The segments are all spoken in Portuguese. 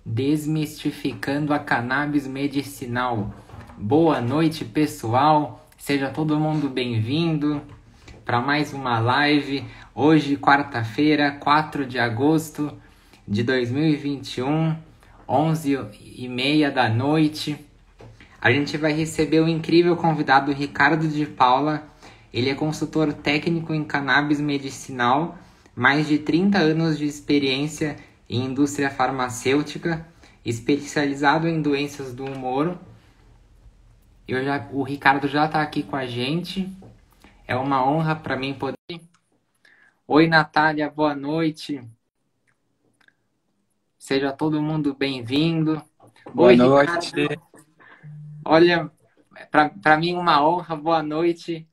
Desmistificando a cannabis medicinal. Boa noite, pessoal. Seja todo mundo bem-vindo para mais uma live. Hoje, quarta-feira, 4 de agosto de 2021, 11h30 da noite. A gente vai receber o incrível convidado Ricardo de Paula. Ele é consultor técnico em cannabis medicinal, mais de 30 anos de experiência em indústria farmacêutica, especializado em doenças do humor. O Ricardo já está aqui com a gente. É uma honra para mim poder... Oi, Natália, boa noite. Seja todo mundo bem-vindo. Boa Oi, noite. Ricardo. Olha, para mim uma honra, boa noite.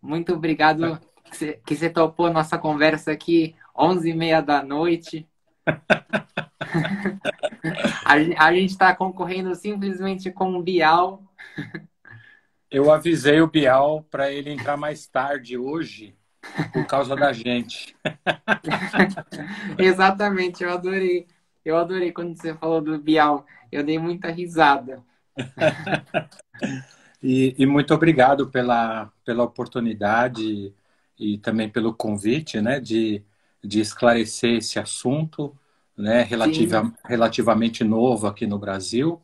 Muito obrigado que você topou a nossa conversa aqui, 11h30 da noite. A gente está concorrendo simplesmente com o Bial. Eu avisei o Bial para ele entrar mais tarde hoje, por causa da gente. Exatamente, eu adorei. Eu adorei quando você falou do Bial. Eu dei muita risada. E muito obrigado pela oportunidade e também pelo convite, né, de esclarecer esse assunto, né, Sim, relativamente novo aqui no Brasil,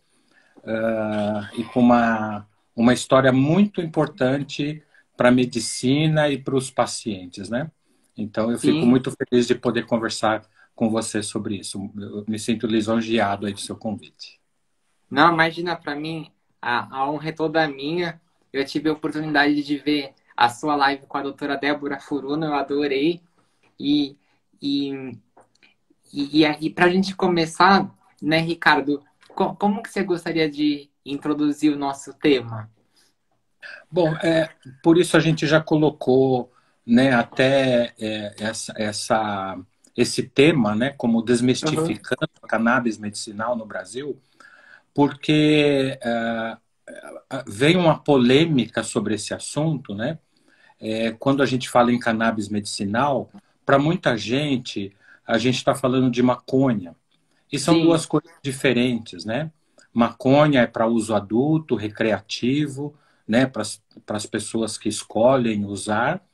e com uma história muito importante para a medicina e para os pacientes, né? Então, eu fico sim. muito feliz de poder conversar com você sobre isso. Eu me sinto lisonjeado aí do seu convite. Não, imagina, para mim, a honra é toda minha. Eu tive a oportunidade de ver a sua live com a doutora Débora Furuna, eu adorei. E, e, e para a gente começar, né, Ricardo, como que você gostaria de introduzir o nosso tema? Bom, por isso a gente já colocou, né, até esse tema, né, como Uhum. desmistificando a cannabis medicinal no Brasil, porque vem uma polêmica sobre esse assunto, né? Quando a gente fala em cannabis medicinal, para muita gente, a gente está falando de maconha. E são Sim, duas coisas diferentes, né? Maconha é para uso adulto, recreativo, né? Para as pessoas que escolhem usar.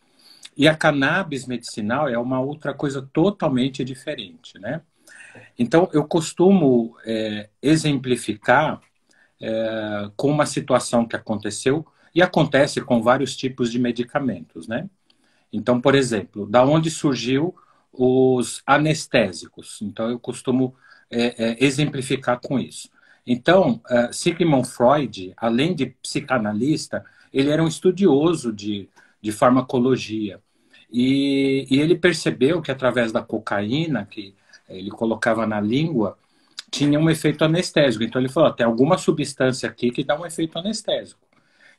E a cannabis medicinal é uma outra coisa totalmente diferente, né? Então, eu costumo exemplificar com uma situação que aconteceu e acontece com vários tipos de medicamentos, né? Então, por exemplo, da onde surgiu os anestésicos? Então, eu costumo exemplificar com isso. Então, Sigmund Freud, além de psicanalista, ele era um estudioso de farmacologia. E ele percebeu que através da cocaína, que ele colocava na língua, tinha um efeito anestésico. Então ele falou, tem alguma substância aqui que dá um efeito anestésico.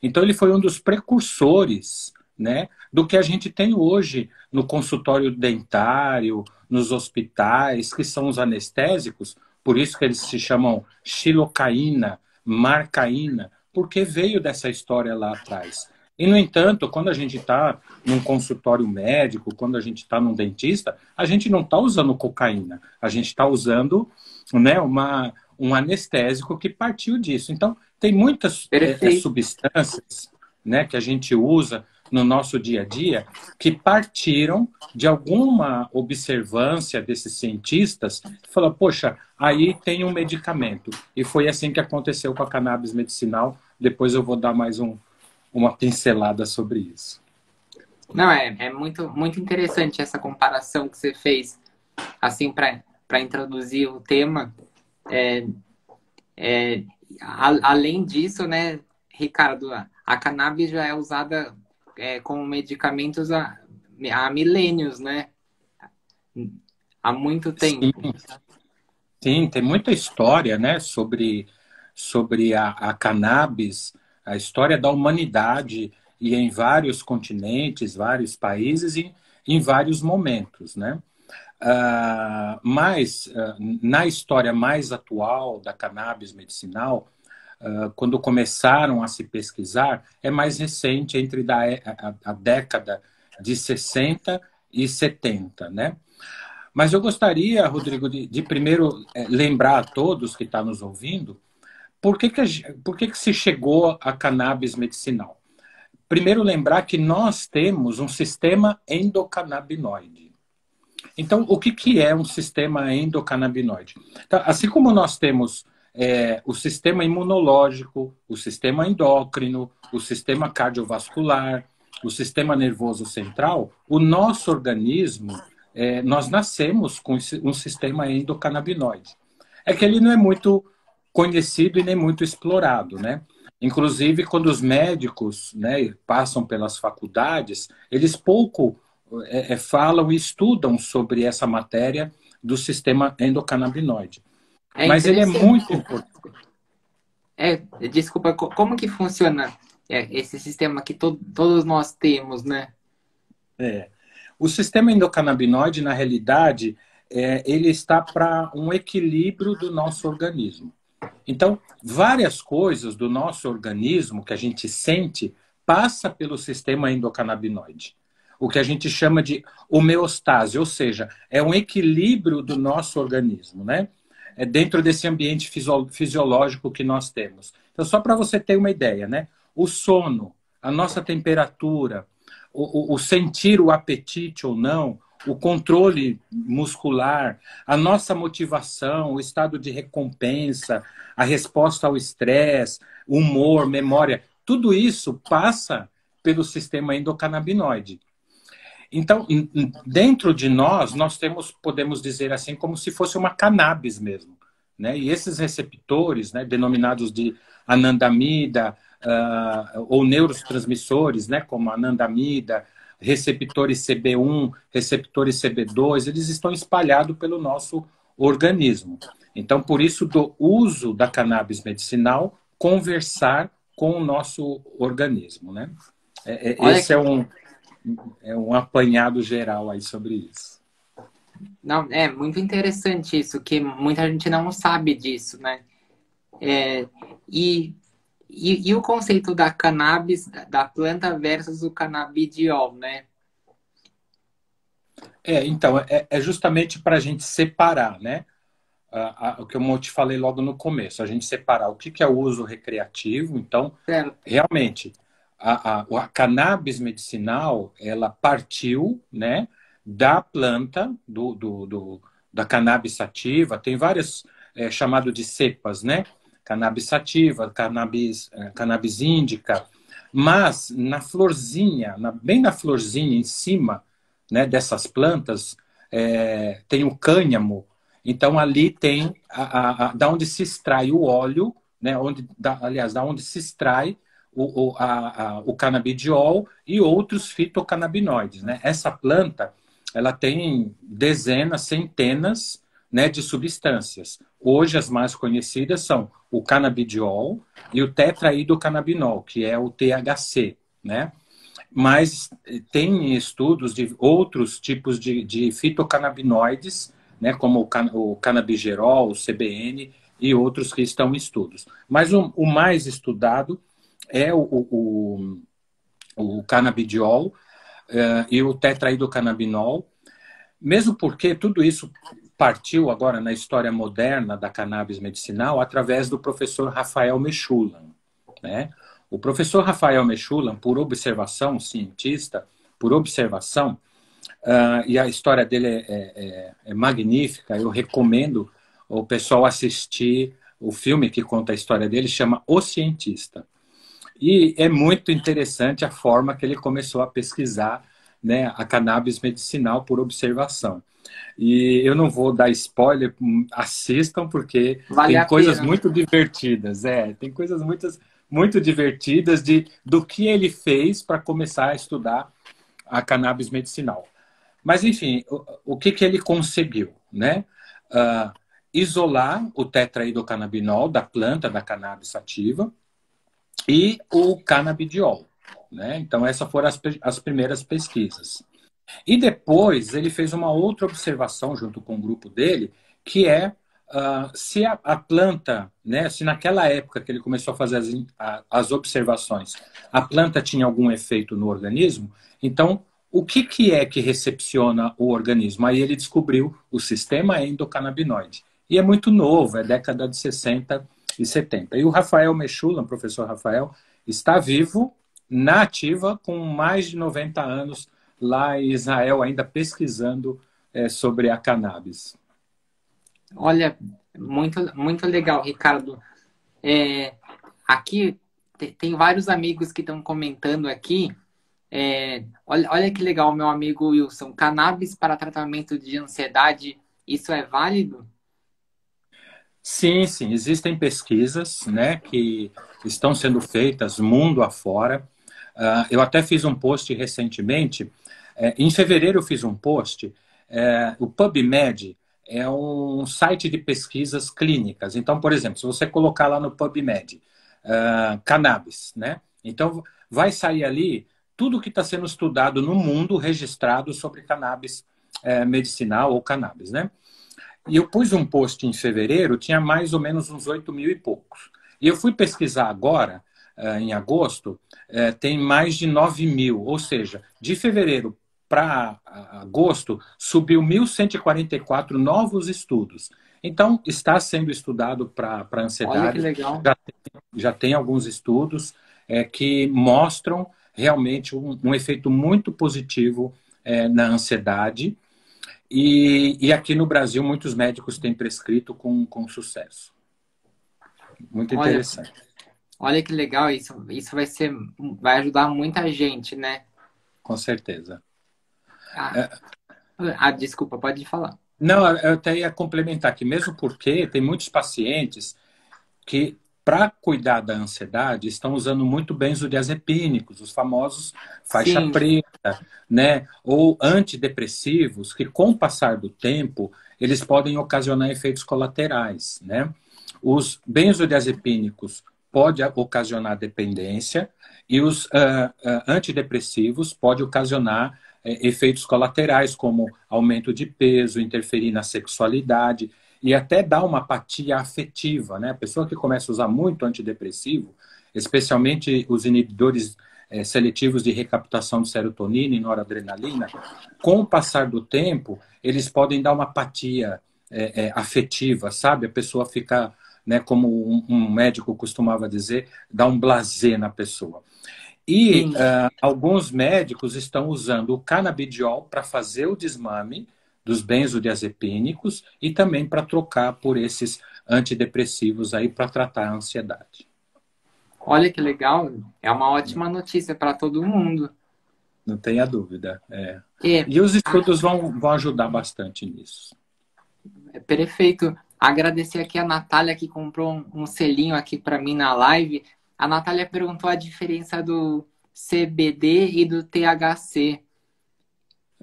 Então ele foi um dos precursores, né, do que a gente tem hoje no consultório dentário, nos hospitais, que são os anestésicos, por isso que eles se chamam xilocaína, marcaína, porque veio dessa história lá atrás. E, no entanto, quando a gente está num consultório médico, quando a gente está num dentista, a gente não está usando cocaína, a gente está usando, né, um anestésico que partiu disso. Então, tem muitas perfeito. substâncias, né, que a gente usa no nosso dia a dia que partiram de alguma observância desses cientistas que falou, poxa, aí tem um medicamento. E foi assim que aconteceu com a cannabis medicinal. Depois eu vou dar mais uma pincelada sobre isso. Não, é muito, muito interessante essa comparação que você fez, assim, para introduzir o tema. É, além disso, né, Ricardo, a cannabis já é usada como medicamentos há milênios, né? Há muito Sim, tempo. sim, tem muita história, né, sobre a cannabis, a história da humanidade e em vários continentes, vários países e em vários momentos, né? Mas na história mais atual da cannabis medicinal, quando começaram a se pesquisar, é mais recente, entre a década de 60 e 70, né? Mas eu gostaria, Rodrigo, de primeiro lembrar a todos que estão nos ouvindo por que se chegou à cannabis medicinal. Primeiro, lembrar que nós temos um sistema endocannabinoide. Então, o que é um sistema endocannabinoide? Então, assim como nós temos o sistema imunológico, o sistema endócrino, o sistema cardiovascular, o sistema nervoso central, o nosso organismo, nós nascemos com um sistema endocannabinoide. É que ele não é muito conhecido e nem muito explorado, né? Inclusive, quando os médicos, né, passam pelas faculdades, eles pouco falam e estudam sobre essa matéria do sistema endocannabinoide. É Mas ele é interessante. muito importante. Desculpa, como que funciona esse sistema que todos nós temos, né? O sistema endocannabinoide, na realidade, ele está para um equilíbrio do nosso organismo. Então, várias coisas do nosso organismo que a gente sente passa pelo sistema endocannabinoide. O que a gente chama de homeostase, ou seja, é um equilíbrio do nosso organismo, né? É dentro desse ambiente fisiológico que nós temos. Então, só para você ter uma ideia, né? O sono, a nossa temperatura, o sentir o apetite ou não, o controle muscular, a nossa motivação, o estado de recompensa, a resposta ao estresse, humor, memória, tudo isso passa pelo sistema endocannabinoide. Então, dentro de nós temos, podemos dizer assim, como se fosse uma cannabis mesmo, né? E esses receptores, né, denominados de anandamida, ou neurotransmissores, né, como anandamida, receptores CB1, receptores CB2, eles estão espalhados pelo nosso organismo. Então, por isso, do uso da cannabis medicinal, conversar com o nosso organismo, né? Olha Esse que é um apanhado geral aí sobre isso. não, é muito interessante isso, que muita gente não sabe disso, né? É, e, e o conceito da cannabis, da planta versus o canabidiol, né? Então, é justamente para a gente separar, né? O que eu te falei logo no começo, a gente separar o que é o uso recreativo. Então, Certo. realmente, a cannabis medicinal, ela partiu, né, da planta, da cannabis sativa. Tem várias, chamado de cepas, né? Cannabis sativa, cannabis índica. Mas na florzinha, bem na florzinha em cima, né, dessas plantas, tem o cânhamo. Então ali tem da onde se extrai o óleo, né, aliás, da onde se extrai o canabidiol e outros fitocannabinoides, né? Essa planta, ela tem dezenas, centenas, né, de substâncias. Hoje as mais conhecidas são o canabidiol e o tetraidrocannabinol, que é o THC, né? Mas tem estudos de outros tipos de fitocannabinoides, né, como o canabigerol, o CBN e outros que estão em estudos. Mas o mais estudado é o canabidiol e o tetraidrocannabinol, mesmo porque tudo isso partiu agora na história moderna da cannabis medicinal através do professor Rafael Mechulam, né? O professor Rafael Mechulam, por observação, cientista, por observação, e a história dele é magnífica, eu recomendo o pessoal assistir o filme que conta a história dele, chama O Cientista. E é muito interessante a forma que ele começou a pesquisar, né, a cannabis medicinal por observação. E eu não vou dar spoiler, assistam, porque Vale tem a coisas pena. muito divertidas. Tem coisas muito divertidas do que ele fez para começar a estudar a cannabis medicinal. Mas, enfim, o que ele conseguiu, né? Isolar o tetraidrocannabinol da planta da cannabis sativa e o canabidiol, né? Então, essas foram as primeiras pesquisas. E depois ele fez uma outra observação junto com o grupo dele, que é se a planta, né, se naquela época que ele começou a fazer as observações, a planta tinha algum efeito no organismo, então o que, que é que recepciona o organismo? Aí ele descobriu o sistema endocannabinoide. E é muito novo, é década de 60 e 70. E o Rafael Mechoulam, professor Rafael, está vivo, na ativa, com mais de 90 anos, lá em Israel, ainda pesquisando sobre a cannabis. Olha, muito legal, Ricardo. É, aqui tem vários amigos que estão comentando aqui. Olha que legal, meu amigo Wilson. Cannabis para tratamento de ansiedade, isso é válido? Sim, sim, existem pesquisas, né, que estão sendo feitas mundo afora. Eu até fiz um post recentemente. Em fevereiro eu fiz um post. O PubMed é um site de pesquisas clínicas. Então, por exemplo, se você colocar lá no PubMed, cannabis, né? Então, vai sair ali tudo que está sendo estudado no mundo registrado sobre cannabis medicinal ou cannabis, né? E eu pus um post em fevereiro, tinha mais ou menos uns 8 mil e poucos. E eu fui pesquisar agora, em agosto, tem mais de 9 mil. Ou seja, de fevereiro para agosto, subiu 1.144 novos estudos. Então, está sendo estudado para Olha que ansiedade. legal. Já tem alguns estudos que mostram realmente um efeito muito positivo na ansiedade. E aqui no Brasil, muitos médicos têm prescrito com sucesso. Muito Olha, interessante. olha que legal isso vai ajudar muita gente, né? Com certeza. Ah, desculpa, pode falar. Não, eu até ia complementar aqui, mesmo porque tem muitos pacientes que, para cuidar da ansiedade, estão usando muito benzodiazepínicos, os famosos faixa Sim, preta, né? Ou antidepressivos, que com o passar do tempo, eles podem ocasionar efeitos colaterais, né? Os benzodiazepínicos podem ocasionar dependência e os antidepressivos podem ocasionar efeitos colaterais, como aumento de peso, interferir na sexualidade e até dar uma apatia afetiva, né? A pessoa que começa a usar muito antidepressivo, especialmente os inibidores seletivos de recaptação de serotonina e noradrenalina, com o passar do tempo, eles podem dar uma apatia afetiva, sabe? A pessoa fica, né, como um médico costumava dizer, dá um blasé na pessoa. E sim. alguns médicos estão usando o canabidiol para fazer o desmame dos benzodiazepínicos e também para trocar por esses antidepressivos aí para tratar a ansiedade. Olha que legal. É uma ótima notícia para todo mundo. Não tenha dúvida. E, E os ah, estudos vão ajudar bastante nisso. é perfeito. Agradecer aqui a Natália que comprou um selinho aqui para mim na live. A Natália perguntou a diferença do CBD e do THC.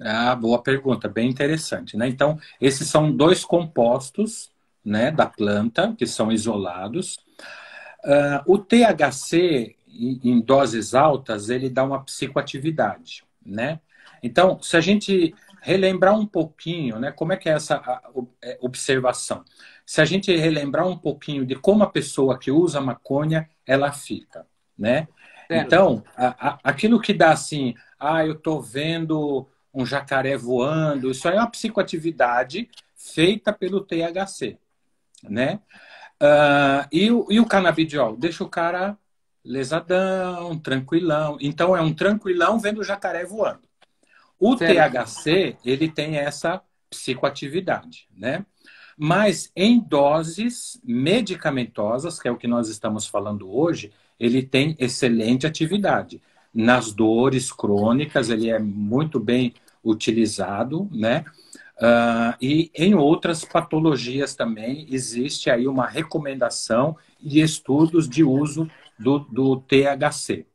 Ah, boa pergunta, bem interessante, né? Então, esses são dois compostos, né, da planta que são isolados. O THC, em doses altas, ele dá uma psicoatividade, né? Então, se a gente relembrar um pouquinho, né, como é que é essa observação? Se a gente relembrar um pouquinho de como a pessoa que usa maconha, ela fica, né? Certo, Então, aquilo que dá assim, eu estou vendo um jacaré voando, isso aí é uma psicoatividade feita pelo THC, né? E o canabidiol? Deixa o cara lesadão, tranquilão. Então é um tranquilão vendo o jacaré voando. O certo. THC, ele tem essa psicoatividade, né? Mas em doses medicamentosas, que é o que nós estamos falando hoje, ele tem excelente atividade. Nas dores crônicas, ele é muito bem utilizado, né? E em outras patologias também existe aí uma recomendação e estudos de uso do THC.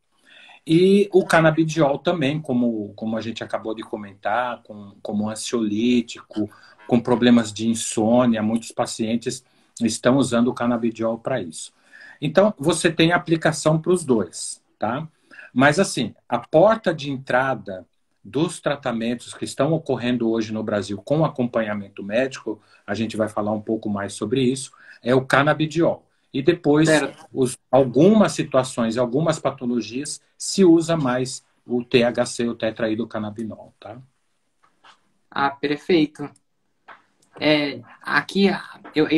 E o canabidiol também, como a gente acabou de comentar, como ansiolítico, com problemas de insônia, muitos pacientes estão usando o canabidiol para isso. Então, você tem aplicação para os dois, tá? Mas, assim, a porta de entrada dos tratamentos que estão ocorrendo hoje no Brasil com acompanhamento médico, a gente vai falar um pouco mais sobre isso, é o canabidiol. E depois, Certo. algumas situações, algumas patologias, se usa mais o THC, o tetraidrocannabinol, tá? Ah, perfeito. Aqui eu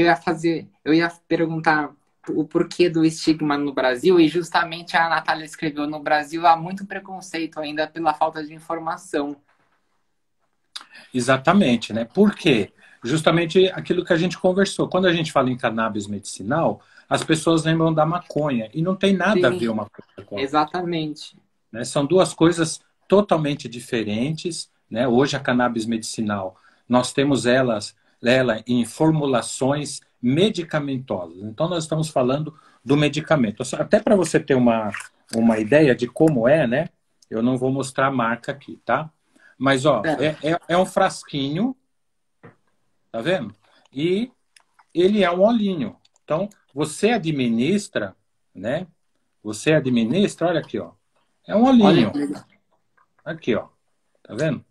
ia perguntar o porquê do estigma no Brasil, e justamente a Natália escreveu: no Brasil há muito preconceito ainda pela falta de informação. Exatamente, né? Por quê? Justamente aquilo que a gente conversou. Quando a gente fala em cannabis medicinal, as pessoas lembram da maconha. E não tem nada a ver Sim, uma coisa com a outra, exatamente. né? São duas coisas totalmente diferentes, né? Hoje a cannabis medicinal, nós temos ela em formulações medicamentosas. Então nós estamos falando do medicamento. Até para você ter uma ideia de como é, né? Eu não vou mostrar a marca aqui, tá? Mas, ó, É, é um frasquinho, tá vendo? E ele é um olhinho. Então, você administra, né? Você administra, olha aqui, ó. É um olha olhinho. que legal. Aqui, ó. Tá vendo?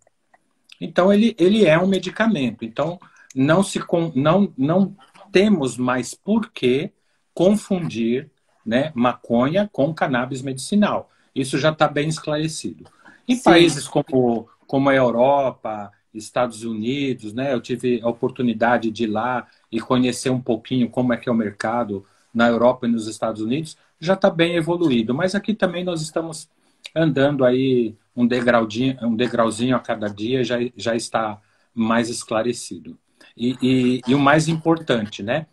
Então, ele é um medicamento. Então, não temos mais por que confundir, né, maconha com cannabis medicinal. Isso já está bem esclarecido. Em Sim, países como a Europa, Estados Unidos, né, eu tive a oportunidade de ir lá e conhecer um pouquinho como é que é o mercado na Europa e nos Estados Unidos, já está bem evoluído. Mas aqui também nós estamos andando aí um degrauzinho a cada dia, já está mais esclarecido. E o mais importante, né?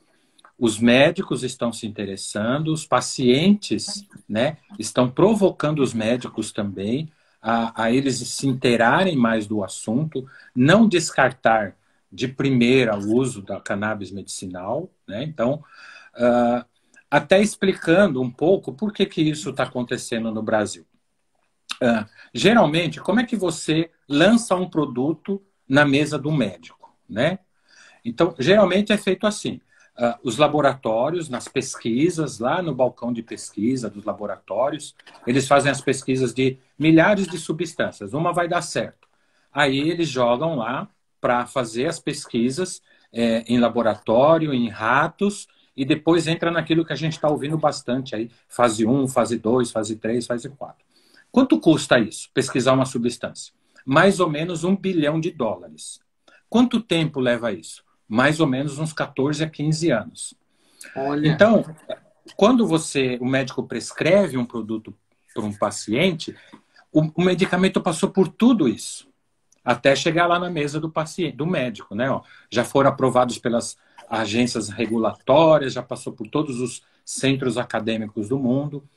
Os médicos estão se interessando, os pacientes, né, estão provocando os médicos também a eles se inteirarem mais do assunto, não descartar de primeira o uso da cannabis medicinal, né? Então, uh, até explicando um pouco por que isso está acontecendo no Brasil. Geralmente, como é que você lança um produto na mesa do médico, né? Então, geralmente é feito assim. Os laboratórios, nas pesquisas, lá no balcão de pesquisa dos laboratórios, eles fazem as pesquisas de milhares de substâncias. Uma vai dar certo. Aí eles jogam lá para fazer as pesquisas em laboratório, em ratos, e depois entra naquilo que a gente está ouvindo bastante aí, fase um, fase 2, fase 3, fase 4. Quanto custa isso, pesquisar uma substância? Mais ou menos US$ 1 bilhão. Quanto tempo leva isso? Mais ou menos uns 14 a 15 anos. olha, Então, quando o médico prescreve um produto para um paciente, o medicamento passou por tudo isso, até chegar lá na mesa do paciente, do médico, né? Ó, já foram aprovados pelas agências regulatórias, já passou por todos os centros acadêmicos do mundo.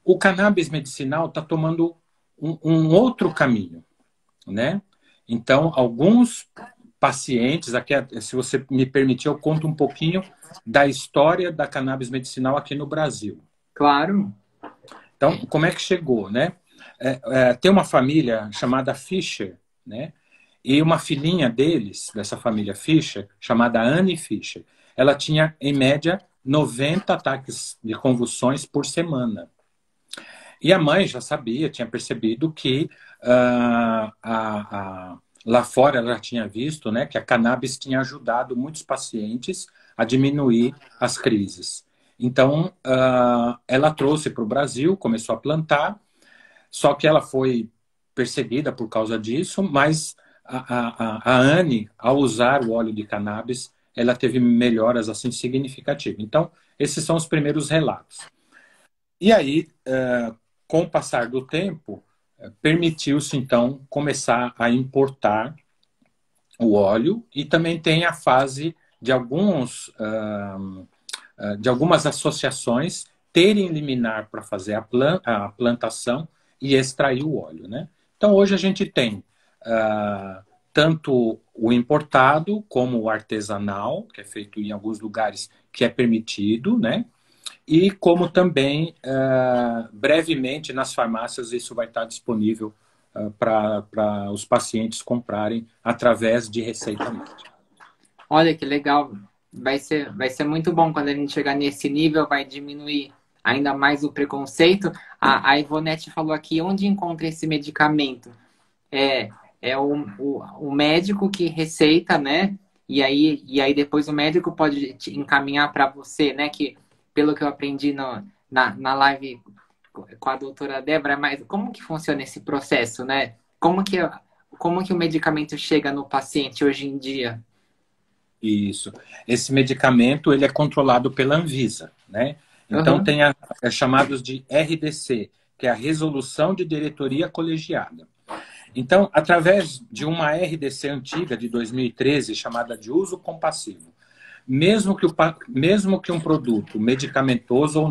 O cannabis medicinal está tomando um outro caminho, né? Então, alguns pacientes, aqui, se você me permitir, eu conto um pouquinho da história da cannabis medicinal aqui no Brasil. claro. Então, como é que chegou, né? Tem uma família chamada Fischer, né? E uma filhinha deles, dessa família Fischer, chamada Anne Fischer, ela tinha, em média, 90 ataques de convulsões por semana. E a mãe já sabia, tinha percebido que lá fora ela tinha visto, né, que a cannabis tinha ajudado muitos pacientes a diminuir as crises. Então, ela trouxe para o Brasil, começou a plantar, só que ela foi perseguida por causa disso, mas a Anne, ao usar o óleo de cannabis, ela teve melhoras assim significativas. Então, esses são os primeiros relatos. E aí, com o passar do tempo, permitiu-se então começar a importar o óleo e também tem a fase de de algumas associações terem liminar para fazer a plantação e extrair o óleo, né? Então hoje a gente tem tanto o importado como o artesanal, que é feito em alguns lugares que é permitido, né? E como também, brevemente, nas farmácias, isso vai estar disponível para os pacientes comprarem através de receita médica. Olha que legal. Vai ser muito bom quando a gente chegar nesse nível, vai diminuir ainda mais o preconceito. A Ivonete falou aqui: onde encontra esse medicamento? É, é o médico que receita, né? E aí depois o médico pode te encaminhar para você, né? Que pelo que eu aprendi na live com a doutora Débora, mas como que funciona esse processo, né? Como que o medicamento chega no paciente hoje em dia? Isso. Esse medicamento ele é controlado pela Anvisa, né? Então Aham. tem chamados de RDC, que é a Resolução de Diretoria Colegiada. Então, através de uma RDC antiga de 2013, chamada de uso compassivo, mesmo que um produto, medicamentoso ou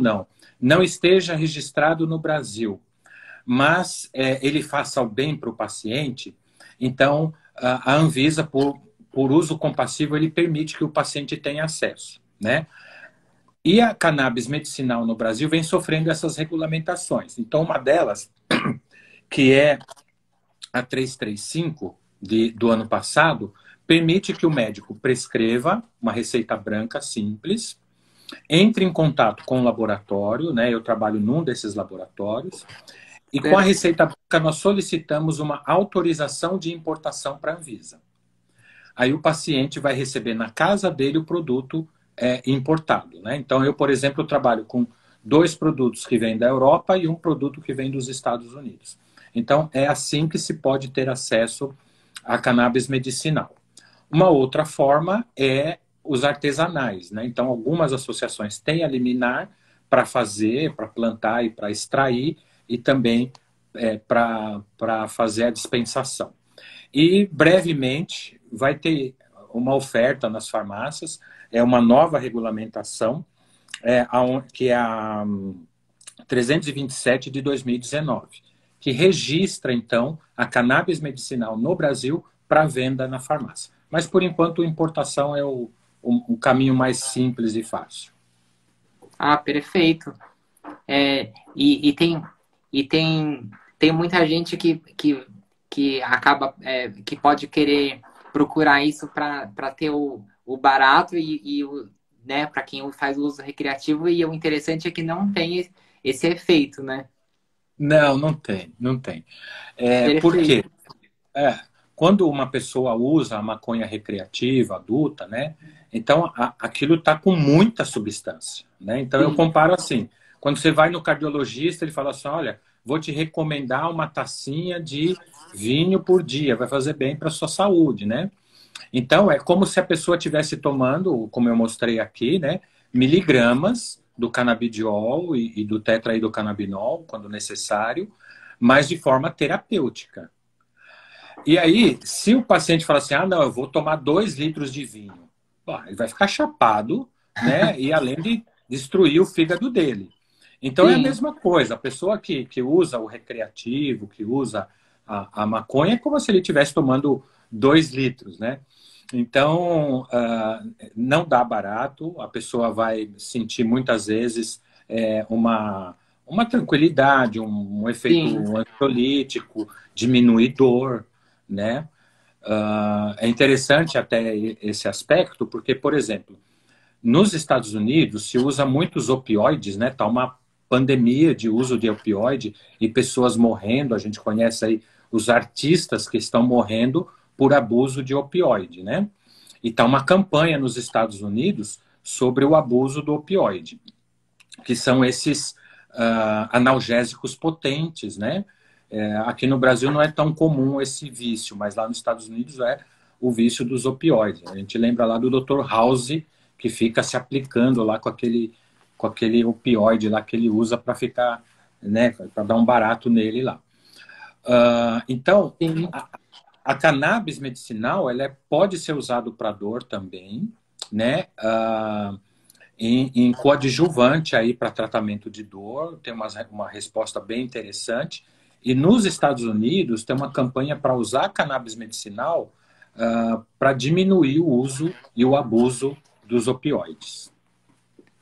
não esteja registrado no Brasil, mas ele faça o bem para o paciente, então a Anvisa, por uso compassivo, ele permite que o paciente tenha acesso, né? E a cannabis medicinal no Brasil vem sofrendo essas regulamentações. Então, uma delas, que é a 335 do ano passado, permite que o médico prescreva uma receita branca simples, entre em contato com o laboratório, né? Eu trabalho num desses laboratórios, e com a receita branca nós solicitamos uma autorização de importação para a Anvisa. Aí o paciente vai receber na casa dele o produto importado, né? Então eu, por exemplo, trabalho com 2 produtos que vêm da Europa e um produto que vem dos Estados Unidos. Então é assim que se pode ter acesso à cannabis medicinal. Uma outra forma é os artesanais, né? Então algumas associações têm a liminar para fazer, para plantar e para extrair, e também para fazer a dispensação. E brevemente vai ter uma oferta nas farmácias, é uma nova regulamentação, que é a 327 de 2019, que registra, então, a cannabis medicinal no Brasil para venda na farmácia. Mas, por enquanto, a importação é o caminho mais simples e fácil. Ah, perfeito. É, e tem muita gente que acaba, que pode querer procurar isso para ter o barato e o, né, para quem faz o uso recreativo, e o interessante é que não tem esse efeito, né? Não, não tem, não tem. Por quê? Perfeito. É, quando uma pessoa usa a maconha recreativa, adulta, né? Então aquilo está com muita substância, né? Então eu Sim, comparo assim: quando você vai no cardiologista, ele fala assim: olha, vou te recomendar uma tacinha de vinho por dia, vai fazer bem para a sua saúde, né? Então é como se a pessoa estivesse tomando, como eu mostrei aqui, né? Miligramas do canabidiol e do tetraidrocannabinol, quando necessário, mas de forma terapêutica. E aí, se o paciente fala assim, não, eu vou tomar 2 litros de vinho, ele vai ficar chapado, né? E além de destruir o fígado dele. Então é a sim. mesma coisa. A pessoa que usa o recreativo, que usa a maconha, é como se ele estivesse tomando 2 litros, né? Então, não dá barato. A pessoa vai sentir muitas vezes uma tranquilidade, um efeito Sim, ansiolítico, diminuir dor, né? É interessante até esse aspecto, porque, por exemplo, nos Estados Unidos se usa muitos opioides, né? Tá uma pandemia de uso de opioide e pessoas morrendo. A gente conhece aí os artistas que estão morrendo por abuso de opioide, né? E tá uma campanha nos Estados Unidos sobre o abuso do opioide, que são esses analgésicos potentes, né? Aqui no Brasil não é tão comum esse vício, mas lá nos Estados Unidos é o vício dos opioides. A gente lembra lá do Dr. House, que fica se aplicando lá com aquele opioide lá que ele usa para ficar, né, para dar um barato nele lá. Então, sim. a cannabis medicinal, ela pode ser usado para dor também, né? Em coadjuvante aí para tratamento de dor, tem uma resposta bem interessante. E nos Estados Unidos tem uma campanha para usar a cannabis medicinal para diminuir o uso e o abuso dos opioides.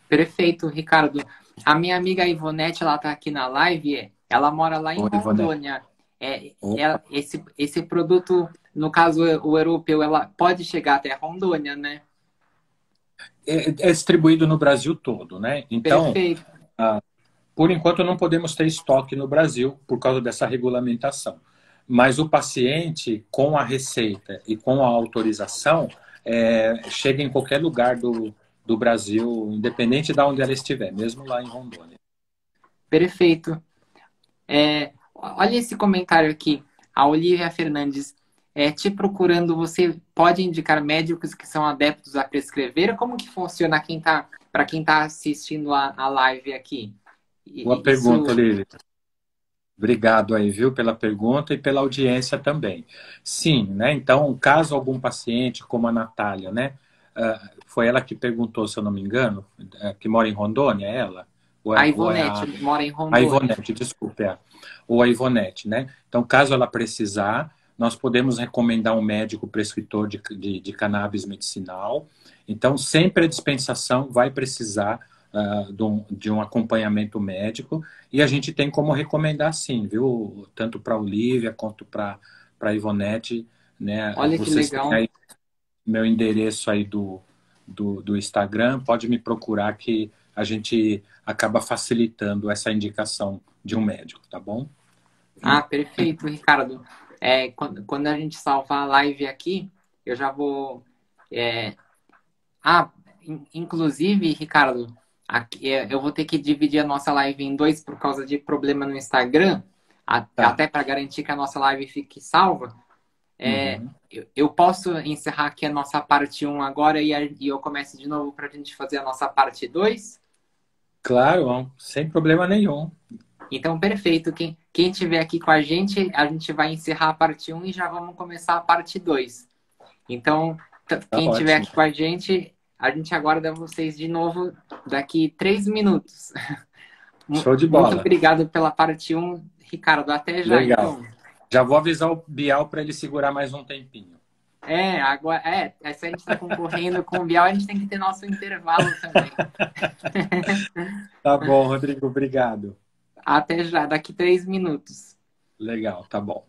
Perfeito, Ricardo. A minha amiga Ivonete, ela tá aqui na live, ela mora lá em Oi, Ivone. Rondônia. Esse produto, no caso o europeu, ela pode chegar até Rondônia, né? É distribuído no Brasil todo, né? Então, Perfeito, por enquanto, não podemos ter estoque no Brasil por causa dessa regulamentação. Mas o paciente, com a receita e com a autorização, chega em qualquer lugar do Brasil, independente de onde ela estiver, mesmo lá em Rondônia. perfeito. Olha esse comentário aqui. A Olivia Fernandes. Te procurando, você pode indicar médicos que são adeptos a prescrever? Como que funciona para quem está assistindo a live aqui? Boa pergunta, Isso. Olívia. Obrigado aí, viu, pela pergunta e pela audiência também. Sim, né? Então, caso algum paciente, como a Natália, né? Foi ela que perguntou, se eu não me engano, que mora em Rondônia, é ela? A Ou é Ivonete mora em a Rondônia. Ivonete, desculpe, ou a Ivonete, né? Então, caso ela precisar, nós podemos recomendar um médico prescritor de cannabis medicinal. Então, sempre a dispensação vai precisar de um acompanhamento médico e a gente tem como recomendar sim, viu? Tanto para a Olivia quanto para a Ivonete, né? Olha que Vocês têm legal. aí meu endereço aí do Instagram, pode me procurar que a gente acaba facilitando essa indicação de um médico, tá bom? Ah, perfeito, Ricardo. Quando a gente salvar a live aqui, eu já vou. é, Inclusive, Ricardo, eu vou ter que dividir a nossa live em dois por causa de problema no Instagram, Tá. até para garantir que a nossa live fique salva. Uhum. Eu posso encerrar aqui a nossa parte um agora e eu começo de novo para a gente fazer a nossa parte 2. Claro, sem problema nenhum. Então, perfeito. Quem tiver aqui com a gente vai encerrar a parte um e já vamos começar a parte 2. Então, Tá quem tiver ótimo. aqui com a gente aguarda vocês de novo daqui 3 minutos. Show de Muito bola. obrigado pela parte um, Ricardo. Até já, Legal. então. Já vou avisar o Bial para ele segurar mais um tempinho. Agora, se a gente está concorrendo com o Bial, a gente tem que ter nosso intervalo também. Tá bom, Rodrigo, obrigado. Até já, daqui 3 minutos. Legal, tá bom.